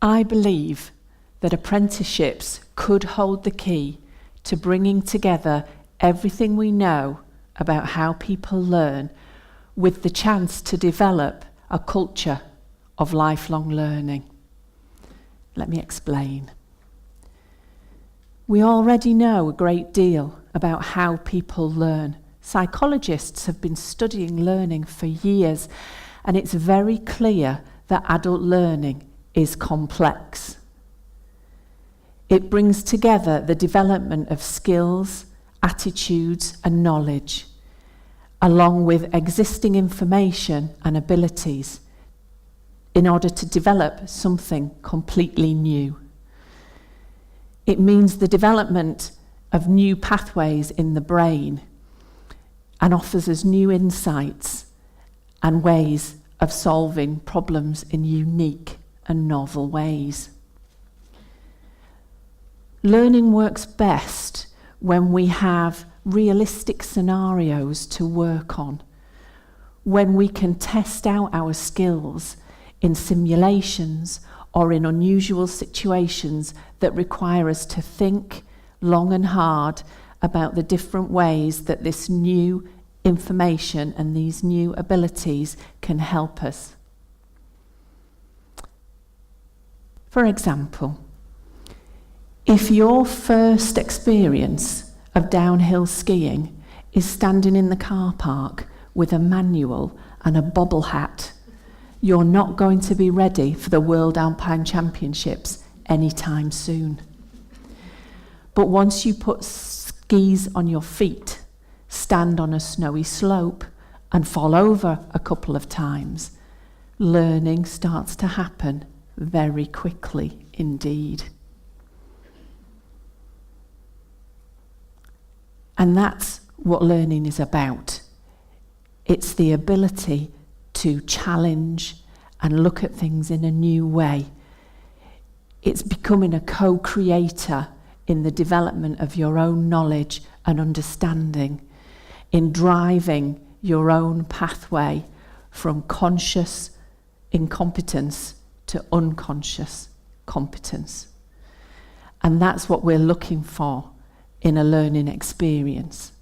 I believe that apprenticeships could hold the key to bringing together everything we know about how people learn with the chance to develop a culture of lifelong learning. Let me explain. We already know a great deal about how people learn. Psychologists have been studying learning for years, and it's very clear that adult learning is complex. It brings together the development of skills, attitudes, and knowledge, along with existing information and abilities, in order to develop something completely new. It means the development of new pathways in the brain and offers us new insights and ways of solving problems in unique and novel ways. Learning works best when we have realistic scenarios to work on, when we can test out our skills in simulations or in unusual situations that require us to think long and hard about the different ways that this new information and these new abilities can help us. For example, if your first experience of downhill skiing is standing in the car park with a manual and a bobble hat, you're not going to be ready for the World Alpine Championships anytime soon. But once you put skis on your feet, stand on a snowy slope, and fall over a couple of times, learning starts to happen very quickly indeed. And that's what learning is about. It's the ability to challenge and look at things in a new way. It's becoming a co-creator in the development of your own knowledge and understanding, in driving your own pathway from conscious incompetence to unconscious competence. And that's what we're looking for in a learning experience.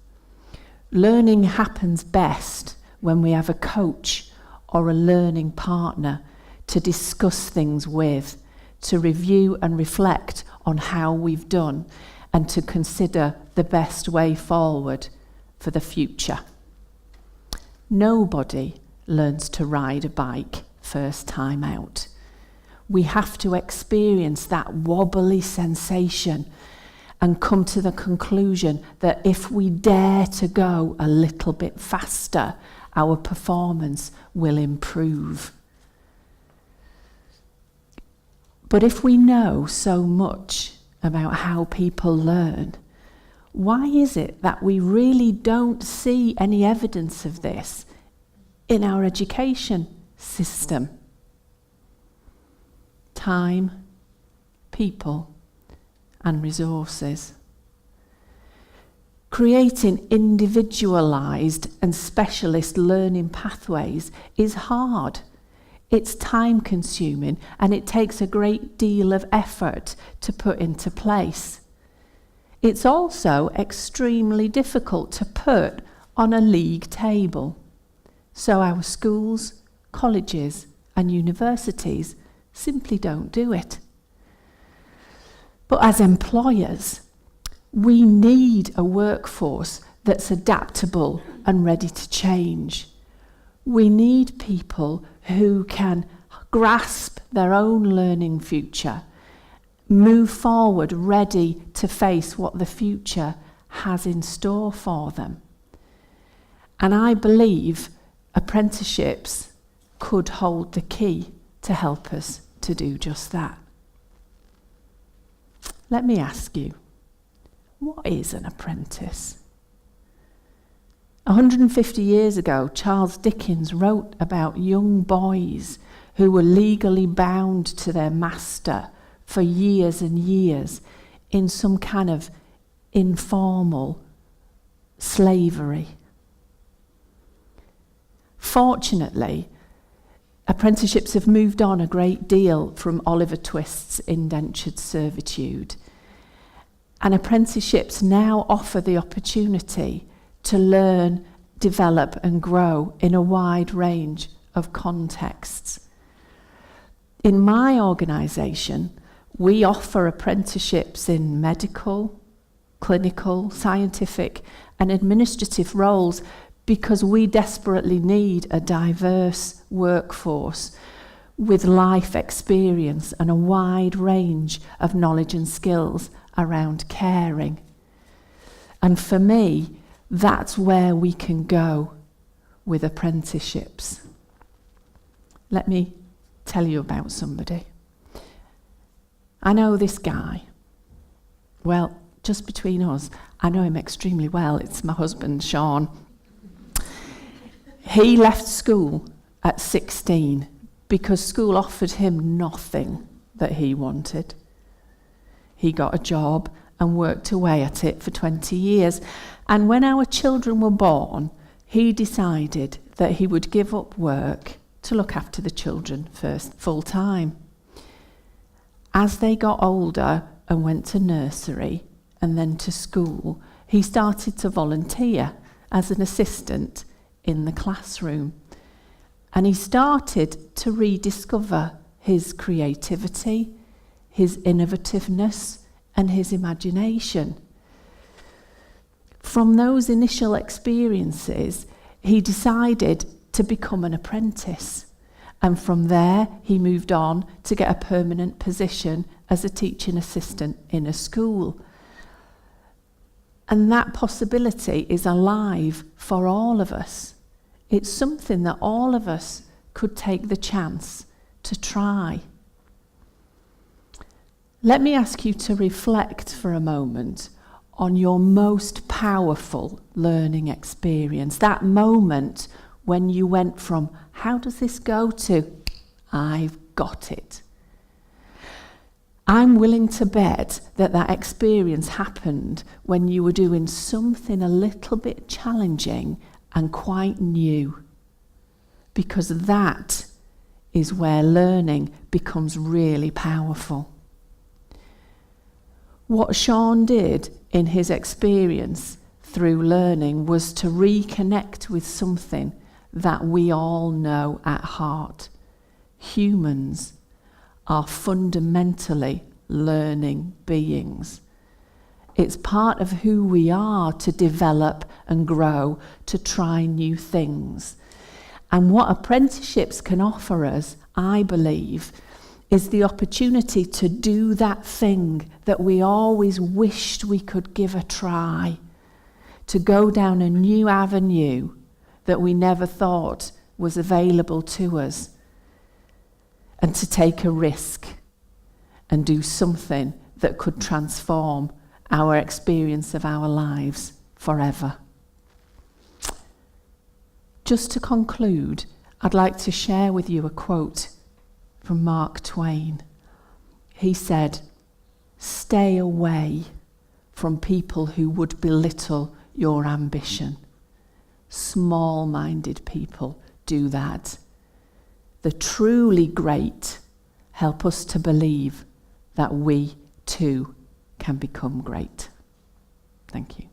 Learning happens best when we have a coach or a learning partner to discuss things with, to review and reflect on how we've done, and to consider the best way forward for the future. Nobody learns to ride a bike first time out. We have to experience that wobbly sensation and come to the conclusion that if we dare to go a little bit faster, our performance will improve. But if we know so much about how people learn, why is it that we really don't see any evidence of this in our education system? Time, people, and resources. Creating individualised and specialist learning pathways is hard. It's time-consuming, and it takes a great deal of effort to put into place. It's also extremely difficult to put on a league table. So our schools, colleges, and universities simply don't do it. But as employers, we need a workforce that's adaptable and ready to change. We need people who can grasp their own learning future, move forward ready to face what the future has in store for them. And I believe apprenticeships could hold the key to help us to do just that. Let me ask you, what is an apprentice? 150 years ago, Charles Dickens wrote about young boys who were legally bound to their master for years and years in some kind of informal slavery. Fortunately, Apprenticeships have moved on a great deal from Oliver Twist's indentured servitude. And apprenticeships now offer the opportunity to learn, develop and grow in a wide range of contexts. In my organisation, we offer apprenticeships in medical, clinical, scientific and administrative roles because we desperately need a diverse workforce with life experience and a wide range of knowledge and skills around caring. And for me, that's where we can go with apprenticeships. Let me tell you about somebody. I know this guy. Well, just between us, I know him extremely well. It's my husband, Sean. He left school at 16 because school offered him nothing that he wanted. He got a job and worked away at it for 20 years. And when our children were born, he decided that he would give up work to look after the children first, full time. As they got older and went to nursery and then to school, he started to volunteer as an assistant in the classroom. And he started to rediscover his creativity, his innovativeness, and his imagination. From those initial experiences, he decided to become an apprentice. And from there, he moved on to get a permanent position as a teaching assistant in a school. And that possibility is alive for all of us. It's something that all of us could take the chance to try. Let me ask you to reflect for a moment on your most powerful learning experience, that moment when you went from, how does this go, to, I've got it. I'm willing to bet that that experience happened when you were doing something a little bit challenging and quite new, because that is where learning becomes really powerful. What Sean did in his experience through learning was to reconnect with something that we all know at heart. Humans are fundamentally learning beings. It's part of who we are to develop and grow, to try new things. And what apprenticeships can offer us, I believe, is the opportunity to do that thing that we always wished we could give a try, to go down a new avenue that we never thought was available to us, and to take a risk and do something that could transform our experience of our lives forever. Just to conclude, I'd like to share with you a quote from Mark Twain. He said, "Stay away from people who would belittle your ambition. Small-minded people do that. The truly great help us to believe that we too can become great." Thank you.